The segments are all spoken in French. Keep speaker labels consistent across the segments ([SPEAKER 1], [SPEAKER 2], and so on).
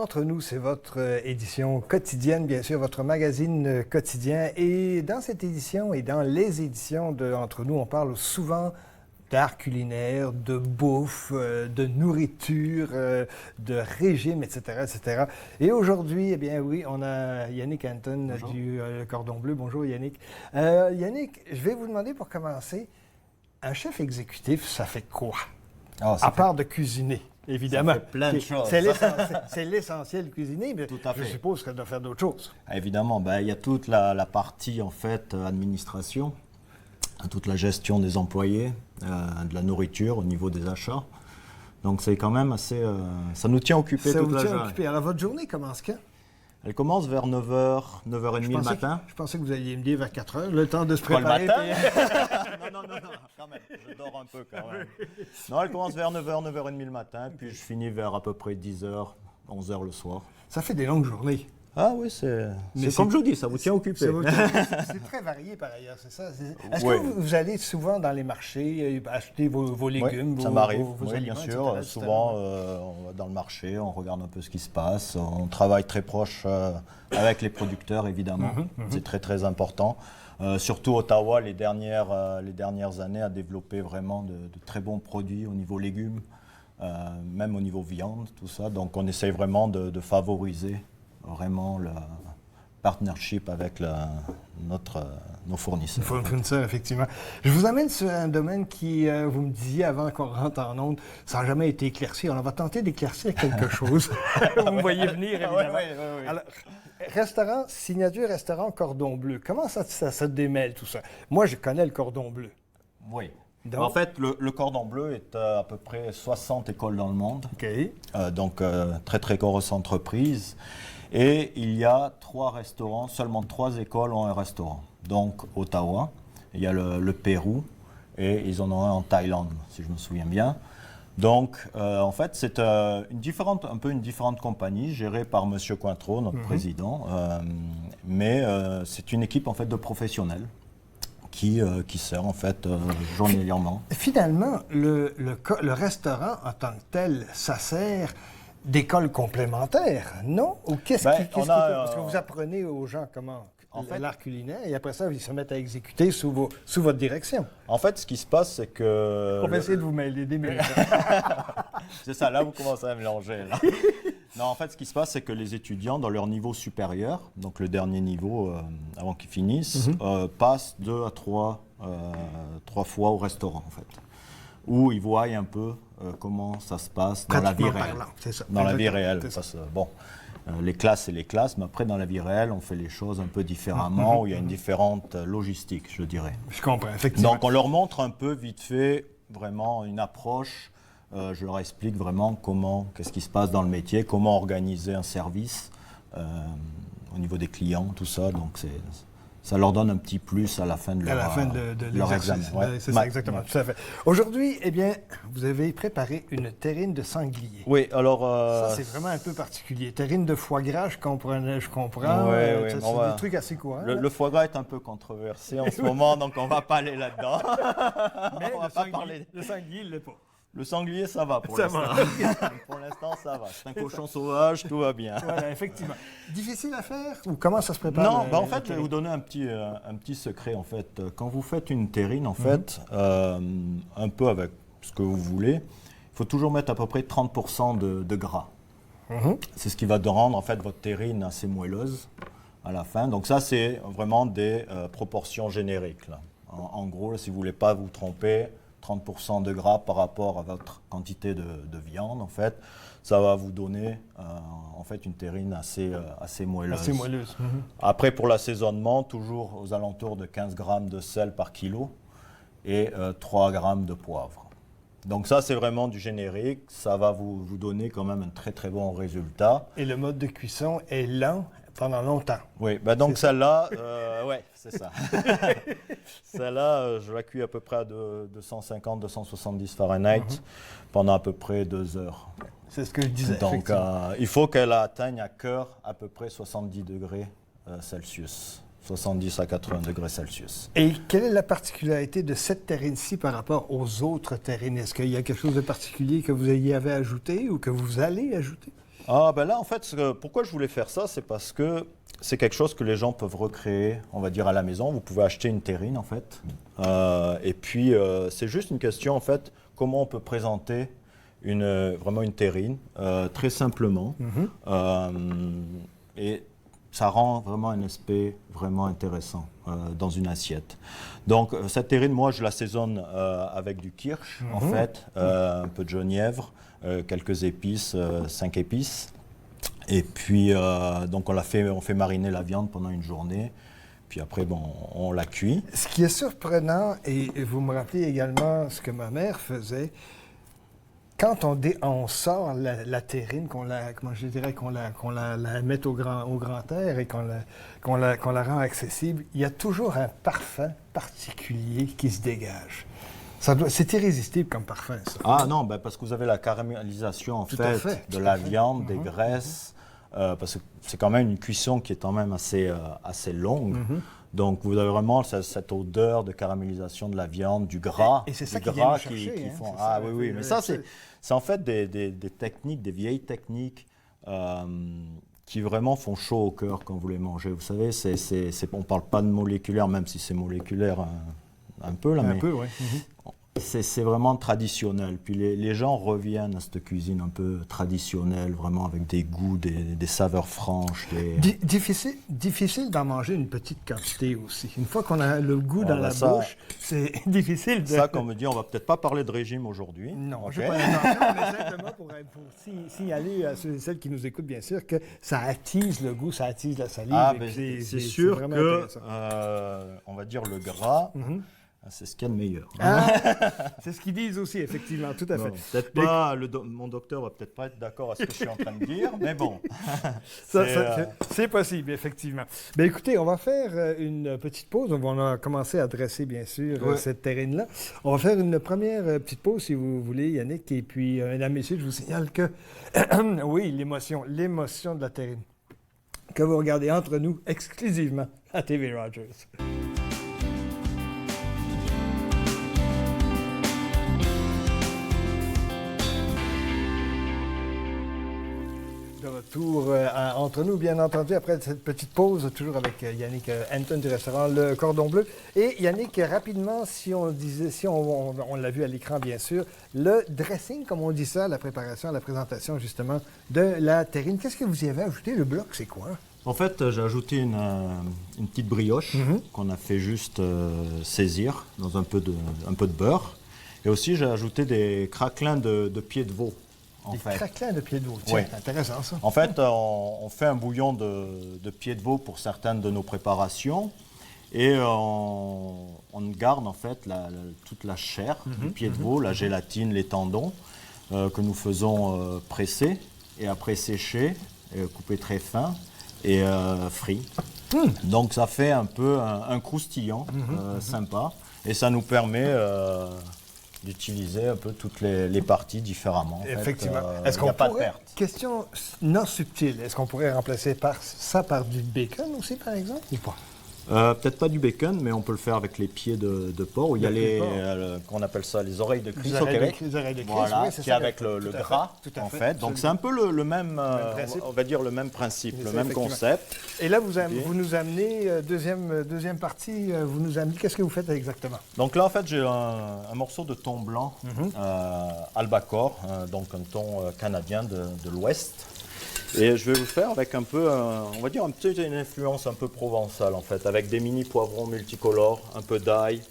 [SPEAKER 1] Entre nous, c'est votre édition quotidienne, bien sûr, votre magazine quotidien. Et dans cette édition et dans les éditions de Entre nous, on parle souvent d'art culinaire, de bouffe, de nourriture, de régime, etc., etc. Et aujourd'hui, eh bien oui, on a Yannick Anton du Cordon Bleu. Bonjour Yannick. Yannick, je vais vous demander pour commencer, un chef exécutif, ça fait quoi? À part de cuisiner, évidemment.
[SPEAKER 2] Ça fait plein de choses.
[SPEAKER 1] C'est l'essentiel de cuisiner, mais
[SPEAKER 2] tout à fait.
[SPEAKER 1] Je suppose qu'elle doit faire d'autres choses.
[SPEAKER 2] Évidemment, il y a toute la partie en fait administration, toute la gestion des employés, de la nourriture au niveau des achats. Donc c'est quand même assez... ça nous tient occupés toute la journée.
[SPEAKER 1] Alors votre journée commence quand?
[SPEAKER 2] Elle commence vers 9h, 9h30 le matin.
[SPEAKER 1] Je pensais que vous alliez me dire vers 4h, le temps de se préparer.
[SPEAKER 2] Le matin? Non, quand même, je dors un peu quand même. Non, elle commence vers 9h, 9h30 le matin, puis je finis vers à peu près 10h, 11h le soir.
[SPEAKER 1] Ça fait des longues journées.
[SPEAKER 2] Ah oui, c'est comme je vous dis, ça vous tient occupé.
[SPEAKER 1] C'est très varié par ailleurs, c'est ça? Est-ce que vous allez souvent dans les marchés acheter vos légumes,
[SPEAKER 2] ça m'arrive,
[SPEAKER 1] vos aliments,
[SPEAKER 2] bien sûr.
[SPEAKER 1] etc.
[SPEAKER 2] Souvent, on va dans le marché, on regarde un peu ce qui se passe. On travaille très proche avec les producteurs, évidemment. C'est très, très important. Surtout Ottawa, les dernières années, a développé vraiment de très bons produits au niveau légumes, même au niveau viande, tout ça. Donc, on essaye vraiment de favoriser vraiment le partnership avec nos fournisseurs.
[SPEAKER 1] Fournisseurs, effectivement. Je vous amène sur un domaine qui, vous me disiez avant qu'on rentre en onde, ça n'a jamais été éclairci. On va tenter d'éclaircir quelque chose. Vous me voyez venir, évidemment.
[SPEAKER 2] Oui.
[SPEAKER 1] Alors, restaurant, signature restaurant Cordon Bleu. Comment ça se démêle tout ça? Moi, je connais le Cordon Bleu.
[SPEAKER 2] Oui.
[SPEAKER 1] Donc,
[SPEAKER 2] en fait, le Cordon Bleu est à peu près 60 écoles dans le monde.
[SPEAKER 1] OK.
[SPEAKER 2] Donc, très, très grosse entreprise. Et il y a 3 restaurants, seulement 3 écoles ont un restaurant. Donc, Ottawa, il y a le Pérou et ils en ont un en Thaïlande, si je me souviens bien. Donc, en fait, c'est un peu une différente compagnie gérée par M. Cointreau, notre président. Mais c'est une équipe en fait de professionnels qui sert en fait journalièrement.
[SPEAKER 1] Finalement, le restaurant en tant que tel, ça sert d'école complémentaire, non? Ou parce que vous apprenez aux gens comment l'art culinaire et après ça, ils se mettent à exécuter sous votre direction.
[SPEAKER 2] En fait, ce qui se passe, c'est que...
[SPEAKER 1] On va essayer de vous mêler des mêmes.
[SPEAKER 2] C'est ça, là, vous commencez à mélanger. Là. Non, en fait, ce qui se passe, c'est que les étudiants, dans leur niveau supérieur, donc le dernier niveau avant qu'ils finissent, passent 2 à 3 fois au restaurant, en fait. Où ils voient un peu comment ça se passe dans la vie réelle.
[SPEAKER 1] C'est ça.
[SPEAKER 2] Dans la vie réelle. Parce que, bon, les classes, c'est les classes, mais après, dans la vie réelle, on fait les choses un peu différemment, où il y a une différente logistique, je dirais.
[SPEAKER 1] Je comprends, effectivement.
[SPEAKER 2] Donc, on leur montre un peu, vite fait, vraiment une approche. Je leur explique vraiment qu'est-ce qui se passe dans le métier, comment organiser un service au niveau des clients, tout ça. Donc, ça leur donne un petit plus à la fin de leur examen.
[SPEAKER 1] Ouais. C'est ça, exactement, tout à fait. Aujourd'hui, eh bien, vous avez préparé une terrine de sanglier.
[SPEAKER 2] Oui, alors...
[SPEAKER 1] Ça, c'est vraiment un peu particulier. Terrine de foie gras, je comprends.
[SPEAKER 2] C'est
[SPEAKER 1] des trucs assez courants.
[SPEAKER 2] Le foie gras est un peu controversé en ce moment, donc on ne va pas aller là-dedans.
[SPEAKER 1] Mais le sanglier, il ne l'est pas.
[SPEAKER 2] Le sanglier, ça va pour l'instant. Pour l'instant, ça va. C'est un cochon sauvage, tout va bien.
[SPEAKER 1] Voilà, effectivement. Difficile à faire ou comment ça se prépare?
[SPEAKER 2] Non, en fait, je vais vous donner un petit secret. En fait, quand vous faites une terrine, en fait, un peu avec ce que vous voulez, il faut toujours mettre à peu près 30% de gras. C'est ce qui va rendre en fait votre terrine assez moelleuse à la fin. Donc ça, c'est vraiment des proportions génériques. Là. En gros, si vous ne voulez pas vous tromper, 30% de gras par rapport à votre quantité de viande, en fait, ça va vous donner en fait une terrine assez moelleuse.
[SPEAKER 1] Assez moelleuse.
[SPEAKER 2] Après, pour l'assaisonnement, toujours aux alentours de 15 grammes de sel par kilo et 3 grammes de poivre. Donc ça, c'est vraiment du générique. Ça va vous donner quand même un très, très bon résultat.
[SPEAKER 1] Et le mode de cuisson est lent pendant longtemps.
[SPEAKER 2] Oui, donc celle-là, ouais, c'est ça. Celle-là, je la cuis à peu près à 250-270 Fahrenheit pendant à peu près 2 heures.
[SPEAKER 1] C'est ce que je disais.
[SPEAKER 2] Donc, il faut qu'elle atteigne à cœur à peu près 70 degrés Celsius. 70 à 80 degrés Celsius.
[SPEAKER 1] Et quelle est la particularité de cette terrine-ci par rapport aux autres terrines? Est-ce qu'il y a quelque chose de particulier que vous avez ajouté ou que vous allez ajouter?
[SPEAKER 2] Ah ben là, en fait, pourquoi je voulais faire ça, c'est parce que c'est quelque chose que les gens peuvent recréer, on va dire, à la maison. Vous pouvez acheter une terrine, en fait. Et puis, c'est juste une question, en fait, comment on peut présenter vraiment une terrine, très simplement. Et ça rend vraiment un aspect vraiment intéressant dans une assiette. Donc, cette terrine, moi, je l'assaisonne avec du kirsch, en fait, un peu de genièvre, quelques épices, 5 épices. Et puis, donc, on fait mariner la viande pendant une journée. Puis après, bon, on la cuit.
[SPEAKER 1] Ce qui est surprenant, et vous me rappelez également ce que ma mère faisait, quand on sort la terrine, qu'on la mette au grand air et qu'on la rend accessible, il y a toujours un parfum particulier qui se dégage. C'est irrésistible comme parfum, ça.
[SPEAKER 2] Ah non, ben parce que vous avez la caramélisation en fait de la viande, des graisses, parce que c'est quand même une cuisson qui est quand même assez longue. Donc vous avez vraiment cette odeur de caramélisation de la viande, du gras,
[SPEAKER 1] et c'est ça
[SPEAKER 2] du
[SPEAKER 1] qui
[SPEAKER 2] gras
[SPEAKER 1] chercher,
[SPEAKER 2] qui
[SPEAKER 1] hein,
[SPEAKER 2] font.
[SPEAKER 1] ça,
[SPEAKER 2] Ah oui, mais ça c'est en fait des techniques, des vieilles techniques qui vraiment font chaud au cœur quand vous les mangez. Vous savez, on ne parle pas de moléculaire, même si c'est moléculaire un peu là,
[SPEAKER 1] un peu, oui.
[SPEAKER 2] C'est vraiment traditionnel. Puis les gens reviennent à cette cuisine un peu traditionnelle, vraiment avec des goûts, des saveurs franches.
[SPEAKER 1] Difficile d'en manger une petite quantité aussi. Une fois qu'on a le goût dans la bouche, c'est difficile de...
[SPEAKER 2] Ça, comme me dit, on va peut-être pas parler de régime aujourd'hui.
[SPEAKER 1] Non,
[SPEAKER 2] okay.
[SPEAKER 1] je ne vais pas l'intention, mais simplement pour signaler à ceux et celles qui nous écoutent, bien sûr, que ça attise le goût, ça attise la salive.
[SPEAKER 2] Ah, ben, c'est sûr que, on va dire, le gras... C'est ce qu'il y a de meilleur.
[SPEAKER 1] C'est ce qu'ils disent aussi, effectivement, tout à fait.
[SPEAKER 2] Peut-être pas, mon docteur va peut-être pas être d'accord à ce que je suis en train de dire, mais bon.
[SPEAKER 1] C'est possible, effectivement. Bien, écoutez, on va faire une petite pause. On va commencer à dresser, bien sûr, cette terrine-là. On va faire une première petite pause, si vous voulez, Yannick. Et puis, mesdames, messieurs, je vous signale que, oui, l'émotion de la terrine, que vous regardez entre nous exclusivement à TV Rogers. De retour entre nous, bien entendu, après cette petite pause, toujours avec Yannick Anton du restaurant Le Cordon Bleu. Et Yannick, rapidement, si on l'a vu à l'écran, bien sûr, le dressing, comme on dit ça, la préparation, la présentation, justement, de la terrine. Qu'est-ce que vous y avez ajouté? Le bloc, c'est quoi?
[SPEAKER 2] En fait, j'ai ajouté une petite brioche qu'on a fait juste saisir dans un peu de beurre. Et aussi, j'ai ajouté des craquelins de pieds de veau.
[SPEAKER 1] Des craquelins de pieds de veau, tiens, intéressant ça.
[SPEAKER 2] En fait, on fait un bouillon de pieds de veau pour certaines de nos préparations et on garde en fait toute la chair du pied de veau, la gélatine, les tendons que nous faisons presser et après sécher, couper très fin et frit. Donc ça fait un peu un croustillant sympa et ça nous permet d'utiliser un peu toutes les parties différemment.
[SPEAKER 1] Effectivement.
[SPEAKER 2] Est-ce qu'on pas de perte.
[SPEAKER 1] Question non subtile, est-ce qu'on pourrait remplacer ça par du bacon aussi, par exemple, ou pas?
[SPEAKER 2] Peut-être pas du bacon, mais on peut le faire avec les pieds de porc, où il y a qu'on appelle ça les oreilles de Christ au Québec.
[SPEAKER 1] Les oreilles de Christ,
[SPEAKER 2] voilà,
[SPEAKER 1] oui, c'est
[SPEAKER 2] qui est avec le gras, en fait. Donc c'est un peu le même, on va dire le même principe, le même concept.
[SPEAKER 1] Et là, vous nous amenez, deuxième partie, qu'est-ce que vous faites exactement?
[SPEAKER 2] Donc là, en fait, j'ai un morceau de thon blanc, albacore, donc un thon canadien de l'Ouest. Et je vais vous faire avec un peu, on va dire une influence un peu provençale en fait, avec des mini poivrons multicolores, un peu d'ail,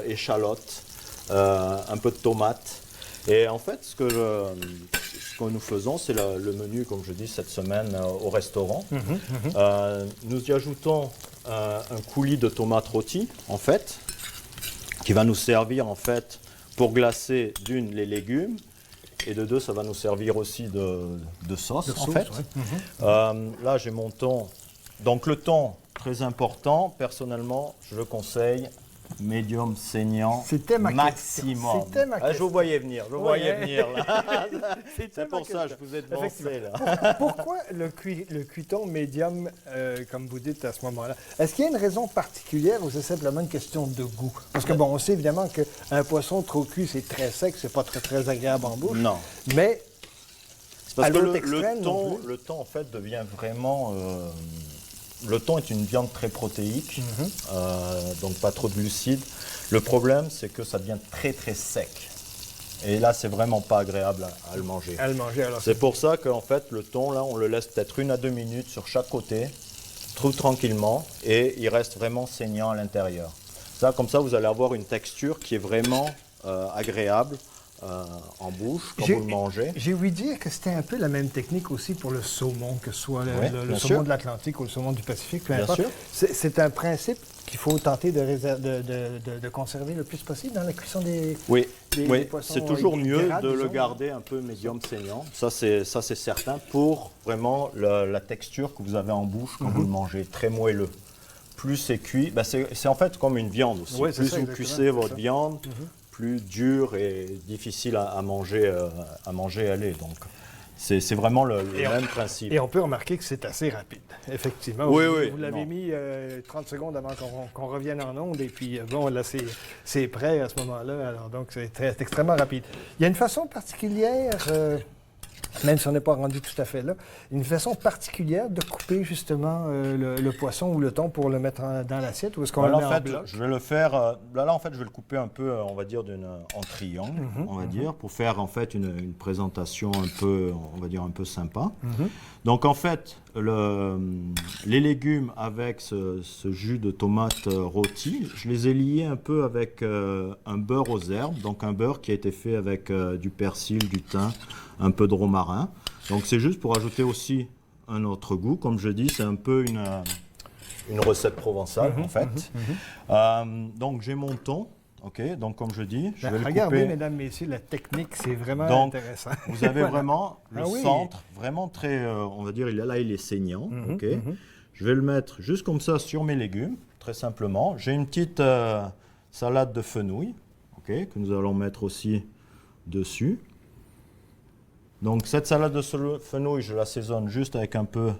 [SPEAKER 2] échalote, un peu de tomate. Et en fait, ce que nous faisons, c'est le menu, comme je dis, cette semaine au restaurant. Nous y ajoutons un coulis de tomates rôties, en fait, qui va nous servir en fait pour glacer les légumes. Et de deux, ça va nous servir aussi de sauce, en fait. Ouais. Là, j'ai mon thon. Donc, le thon, très important. Personnellement, je le conseille médium saignant maximum.
[SPEAKER 1] C'était ma question.
[SPEAKER 2] Je vous voyais venir, là. C'est pour ça que je vous ai devancé, là.
[SPEAKER 1] Pourquoi le cuiton médium, comme vous dites à ce moment-là? Est-ce qu'il y a une raison particulière ou c'est simplement une question de goût? Parce que, bon, on sait évidemment qu'un poisson trop cuit, c'est très sec, c'est pas très, très agréable en bouche.
[SPEAKER 2] Non.
[SPEAKER 1] Mais
[SPEAKER 2] Parce
[SPEAKER 1] à
[SPEAKER 2] que
[SPEAKER 1] l'autre extrême non plus.
[SPEAKER 2] le thon, en fait, devient vraiment... le thon est une viande très protéique, donc pas trop de glucides. Le problème, c'est que ça devient très, très sec. Et là, c'est vraiment pas agréable à le manger.
[SPEAKER 1] À le manger, alors.
[SPEAKER 2] C'est pour ça qu'en fait, le thon, là, on le laisse peut-être 1 à 2 minutes sur chaque côté, tout tranquillement, et il reste vraiment saignant à l'intérieur. Ça, comme ça, vous allez avoir une texture qui est vraiment agréable en bouche quand vous le mangez.
[SPEAKER 1] J'ai ouï dire que c'était un peu la même technique aussi pour le saumon, que ce soit le
[SPEAKER 2] bien
[SPEAKER 1] saumon
[SPEAKER 2] sûr.
[SPEAKER 1] de l'Atlantique ou le saumon du Pacifique, peu
[SPEAKER 2] Bien
[SPEAKER 1] importe.
[SPEAKER 2] sûr.
[SPEAKER 1] C'est un principe qu'il faut tenter de conserver le plus possible dans la cuisson des poissons.
[SPEAKER 2] C'est toujours mieux
[SPEAKER 1] gras,
[SPEAKER 2] de le
[SPEAKER 1] disons.
[SPEAKER 2] garder un peu médium saignant. Ça, c'est certain pour vraiment la texture que vous avez en bouche quand vous le mangez, très moelleux. Plus c'est cuit, ben c'est en fait comme une viande aussi.
[SPEAKER 1] Oui, c'est
[SPEAKER 2] plus
[SPEAKER 1] ça,
[SPEAKER 2] vous
[SPEAKER 1] exactement,
[SPEAKER 2] cuisez votre
[SPEAKER 1] c'est ça.
[SPEAKER 2] viande, plus dur et difficile à manger elle est. Donc, c'est vraiment le même principe.
[SPEAKER 1] Et on peut remarquer que c'est assez rapide, effectivement.
[SPEAKER 2] Oui,
[SPEAKER 1] Vous l'avez
[SPEAKER 2] non.
[SPEAKER 1] mis 30 secondes avant qu'on revienne en onde, et puis bon, là, c'est prêt à ce moment-là. Alors donc, c'est extrêmement rapide. Il y a une façon particulière, même si on n'est pas rendu tout à fait là, une façon particulière de couper justement le poisson ou le thon pour le mettre dans l'assiette, ou est-ce qu'on le met
[SPEAKER 2] en
[SPEAKER 1] en
[SPEAKER 2] fait,
[SPEAKER 1] bloc?
[SPEAKER 2] je vais le faire. Là, en fait, je vais le couper un peu, on va dire, en triangle, on va dire, pour faire en fait une présentation un peu, on va dire, un peu sympa. Donc, en fait, les légumes avec ce jus de tomate rôti, je les ai liés un peu avec un beurre aux herbes, donc un beurre qui a été fait avec du persil, du thym, un peu de romarin. Donc, c'est juste pour ajouter aussi un autre goût. Comme je dis, c'est un peu une recette provençale, en fait. Donc, j'ai mon thon. OK, donc comme je dis, je vais le
[SPEAKER 1] Regardez,
[SPEAKER 2] couper.
[SPEAKER 1] mesdames, messieurs, la technique, c'est vraiment
[SPEAKER 2] Donc,
[SPEAKER 1] intéressant.
[SPEAKER 2] vous avez vraiment le
[SPEAKER 1] Ah oui.
[SPEAKER 2] centre, vraiment très, on va dire, il est saignant. OK. Je vais le mettre juste comme ça sur mes légumes, très simplement. J'ai une petite salade de fenouil, OK, que nous allons mettre aussi dessus. Donc cette salade de fenouil, je l'assaisonne juste avec un peu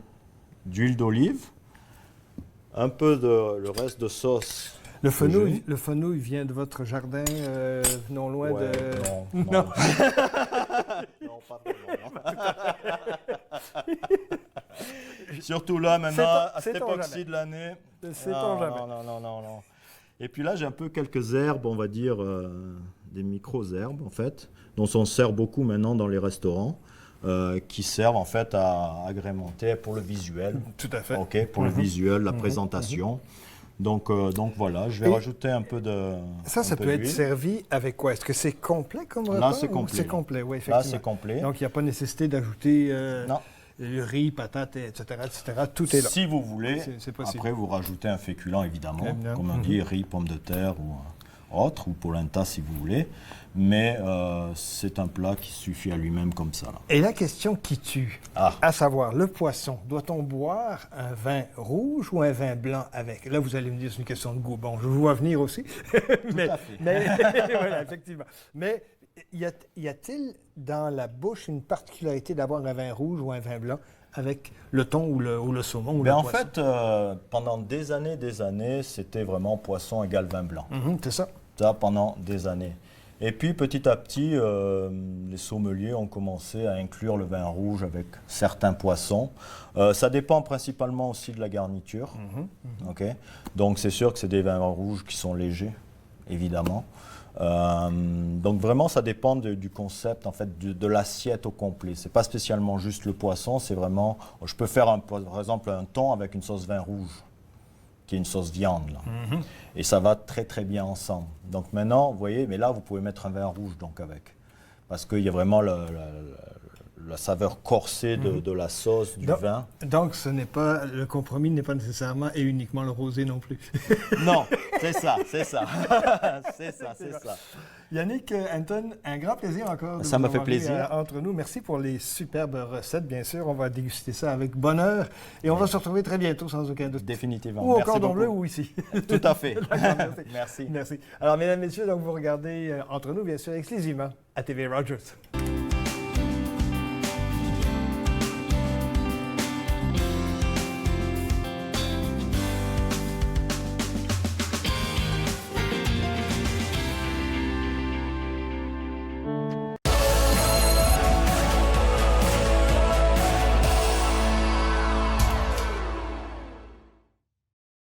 [SPEAKER 2] d'huile d'olive, un peu le reste de sauce.
[SPEAKER 1] Le fenouil vient de votre jardin, non loin
[SPEAKER 2] Ouais,
[SPEAKER 1] de...
[SPEAKER 2] non. Non, pas vraiment. Surtout là, maintenant, à cette époque-ci de l'année.
[SPEAKER 1] Sait-on jamais.
[SPEAKER 2] Non. Et puis là, j'ai un peu quelques herbes, on va dire, des micro-herbes, en fait, dont on sert beaucoup maintenant dans les restaurants, qui servent, en fait, à agrémenter pour le visuel.
[SPEAKER 1] Tout à fait.
[SPEAKER 2] OK, pour le visuel, la présentation. Donc voilà, je vais rajouter un peu de.
[SPEAKER 1] Ça peut être servi avec quoi? Est-ce que c'est complet comme repas?
[SPEAKER 2] Là, c'est complet.
[SPEAKER 1] C'est complet, oui, effectivement.
[SPEAKER 2] Là, c'est complet.
[SPEAKER 1] Donc, il n'y a pas nécessité d'ajouter
[SPEAKER 2] Non.
[SPEAKER 1] le riz, patates, etc., etc. Tout est là.
[SPEAKER 2] Si vous voulez,
[SPEAKER 1] C'est possible.
[SPEAKER 2] après vous rajoutez un féculent évidemment,
[SPEAKER 1] Évidemment.
[SPEAKER 2] comme on dit, riz, pommes de terre ou autre, ou polenta si vous voulez. Mais c'est un plat qui suffit à lui-même comme ça. Là.
[SPEAKER 1] Et la question qui tue, à savoir, le poisson, doit-on boire un vin rouge ou un vin blanc avec? Là, vous allez me dire, c'est une question de goût. Bon, je vous vois venir aussi. mais,
[SPEAKER 2] à fait.
[SPEAKER 1] mais voilà, effectivement. Mais y a-t-il dans la bouche une particularité d'avoir un vin rouge ou un vin blanc avec le thon ou le saumon ou le
[SPEAKER 2] En
[SPEAKER 1] poisson?
[SPEAKER 2] fait, pendant des années, c'était vraiment poisson égale vin blanc.
[SPEAKER 1] C'est ça.
[SPEAKER 2] Ça, pendant des années. Et puis, petit à petit, les sommeliers ont commencé à inclure le vin rouge avec certains poissons. Ça dépend principalement aussi de la garniture. OK? Donc, c'est sûr que c'est des vins rouges qui sont légers, évidemment. Donc, vraiment, ça dépend du concept, en fait, de l'assiette au complet. C'est pas spécialement juste le poisson, c'est vraiment... Je peux faire, par exemple, un thon avec une sauce vin rouge, qui est une sauce viande, là. Et ça va très, très bien ensemble. Donc maintenant, vous voyez, mais là, vous pouvez mettre un vin rouge, donc, avec. Parce qu'il y a vraiment la saveur corsée de la sauce, du vin.
[SPEAKER 1] Donc, le compromis n'est pas nécessairement et uniquement le rosé non plus.
[SPEAKER 2] Non, c'est ça. c'est ça.
[SPEAKER 1] Yannick, Anton, un grand plaisir encore de
[SPEAKER 2] Ça
[SPEAKER 1] vous
[SPEAKER 2] m'a fait
[SPEAKER 1] avoir eu,
[SPEAKER 2] plaisir.
[SPEAKER 1] entre nous. Merci pour les superbes recettes, bien sûr. On va déguster ça avec bonheur. Et on va se retrouver très bientôt, sans aucun doute.
[SPEAKER 2] Définitivement.
[SPEAKER 1] Ou au
[SPEAKER 2] Merci
[SPEAKER 1] Cordon
[SPEAKER 2] beaucoup.
[SPEAKER 1] Bleu ou ici.
[SPEAKER 2] Tout à fait.
[SPEAKER 1] Merci. Alors, mesdames, messieurs, donc vous regardez Entre nous, bien sûr, exclusivement à TV Rogers.